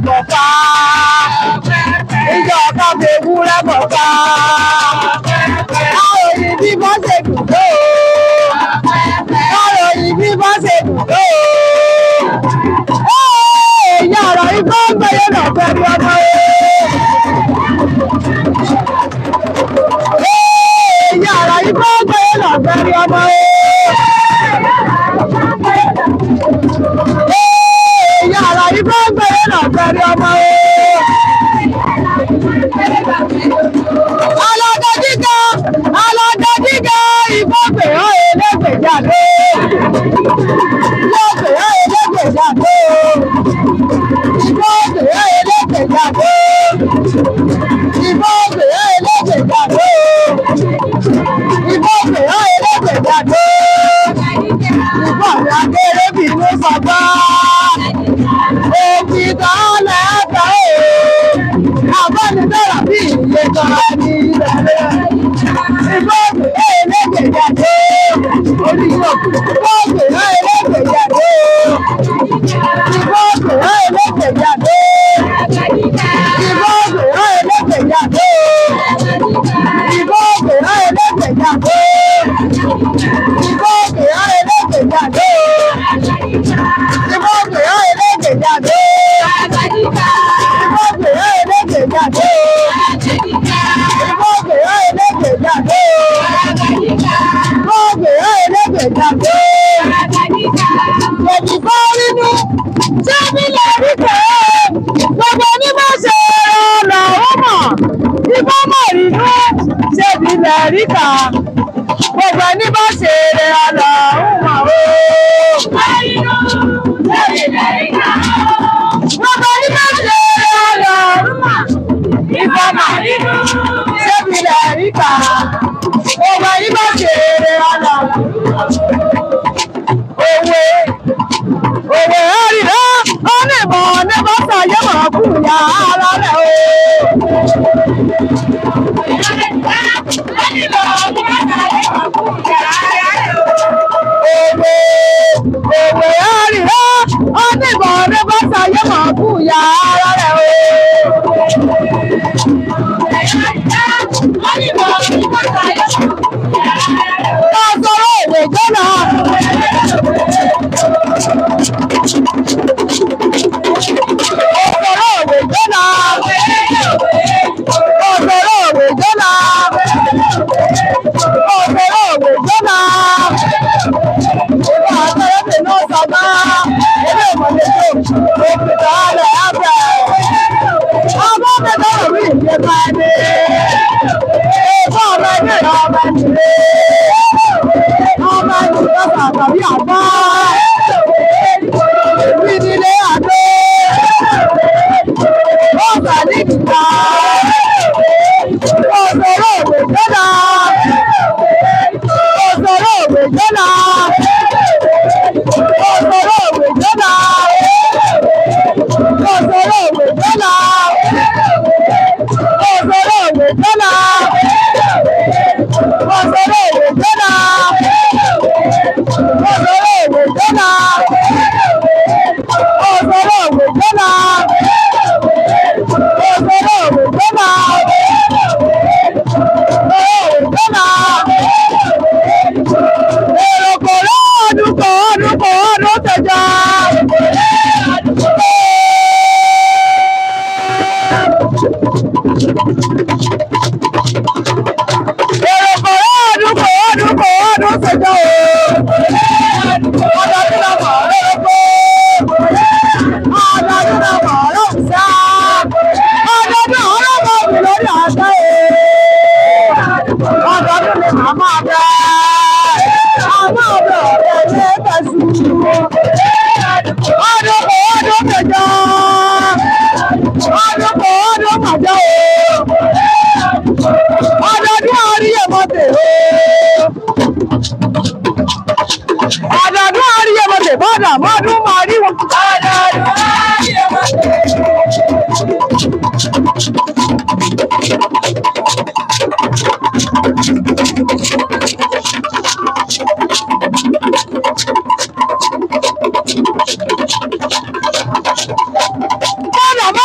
bọ̀ká. Ìjọ kan fi ewúrẹ́ bọ̀ká. Àròyìn bí wọ́n ṣe dùn tó. Àròyìn bí wọ́n ṣe dùn tó. Yàrá ikọ́ gbẹ̀yẹ̀ náà pẹ̀lú ọmọ yàrá ikọ́ gbẹ̀yẹ̀ náà pẹ̀lú ọmọ yàrá ikọ́ gbẹ̀yẹ̀ náà pẹ̀lú ọmọ alọ́dẹ gíga ìfọ̀gbẹ̀ ọ̀ ẹlẹ́gbẹ̀jáde ìfọ̀gbẹ̀ ọ̀ ẹlẹ́gbẹ̀jáde. Gbogbo ní bá ṣe rẹ̀ ọ̀nà ọ̀hún o. Gbogbo ní bá ṣe rẹ̀ ọ̀nà ọ̀hún ìfọ̀mà nínú ṣébi lẹ̀ ríkà. Gbogbo ní bá ṣe rẹ̀ ọ̀nà òwe ẹ̀rìnà onímọ̀ onímọ̀sá yẹ́mọ̀ kú ya ara rẹ̀ o. Òwe àríwá onímọ̀ onímọ̀sá yẹ́mọ̀ kú ya ara rẹ̀ o. Ọ̀sọ̀rọ̀ òwe jọ́nà.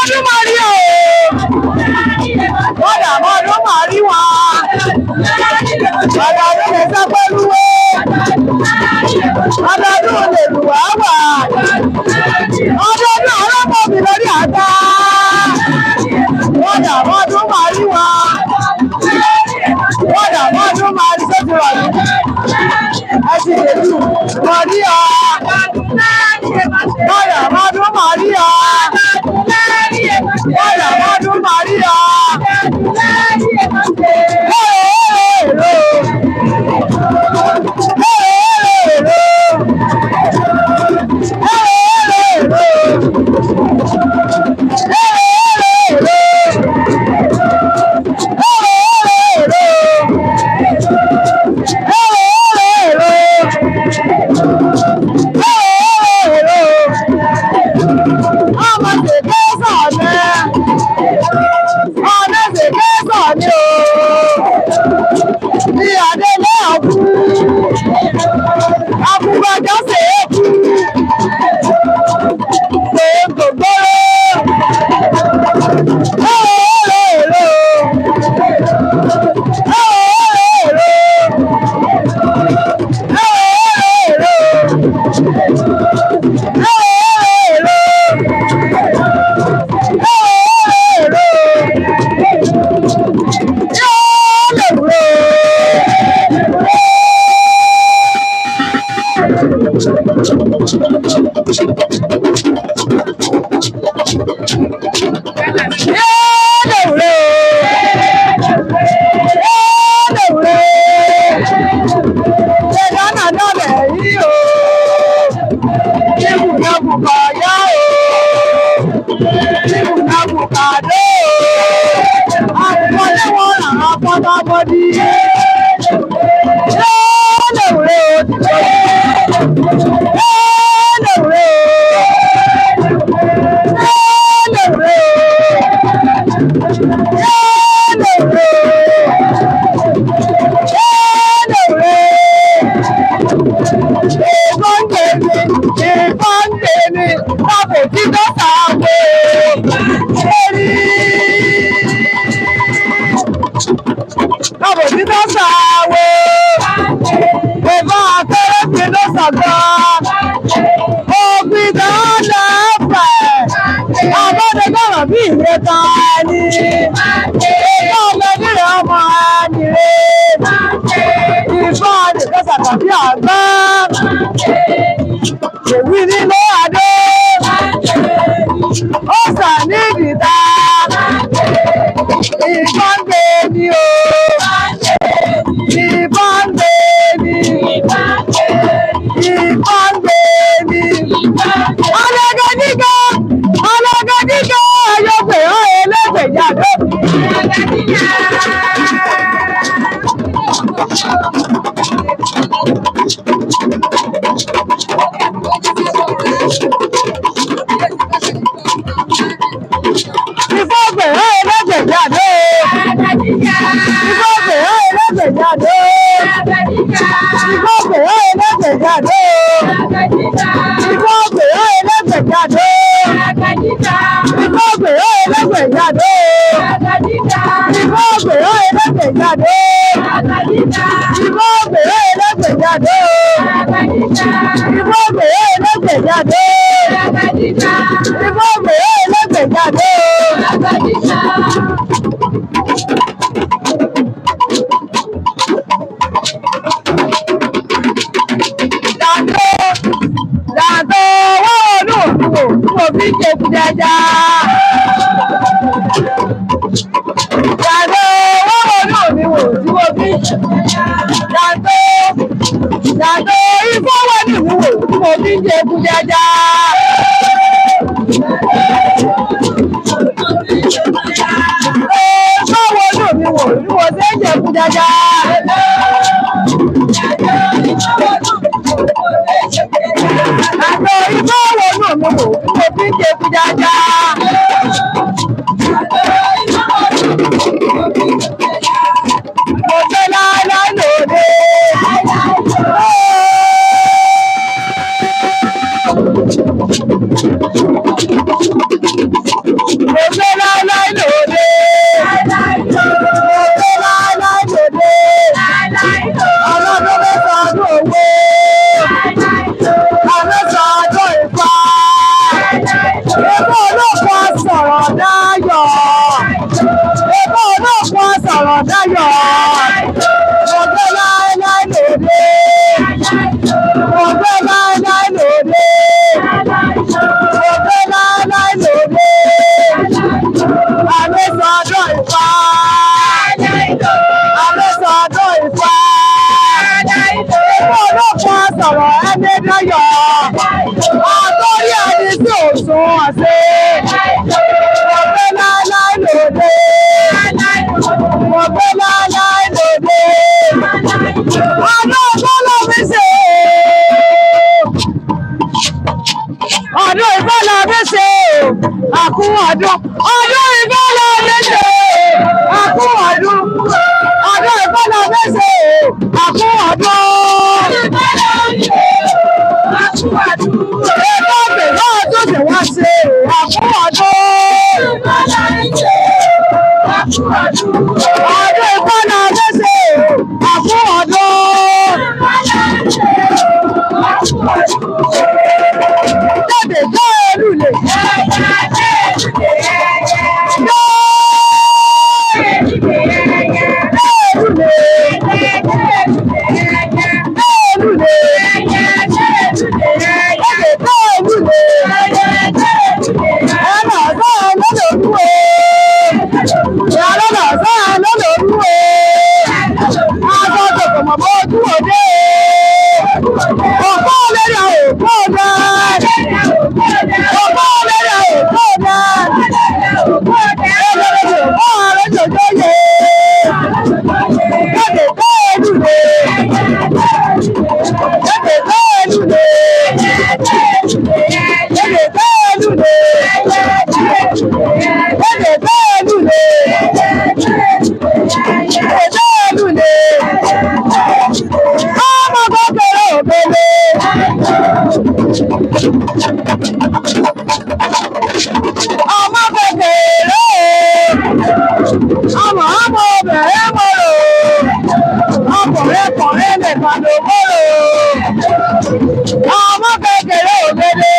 mọ́dún máa rí o. Kódà mọ́dún máa rí wọn. Ọ̀dọ̀dún lè sọ pẹ̀lú wé. Ọ̀dọ̀dún lè lù wá wà. Ọ̀dọ̀dún ọlọ́pọ̀ mi lórí àga. Kódà mọ́dún máa rí wọn. Kódà mọ́dún máa rí sójú wà ní. Ẹ ti lè lù wọ́n rí ọ. Kódà mọ́dún máa rí ọ. Kódà mọ́dún máa rí ọ. ọdún ìbálò méje àkú ọdún ìbálò méje àkú ọdún. Ètò ọ̀gbìn náà tó ṣe wá ṣe àkú ọdún. Ọdún ìbálò méje àkú ọdún. Jáde jẹ́ olùlé. Ọmọ kékeré ògèdè.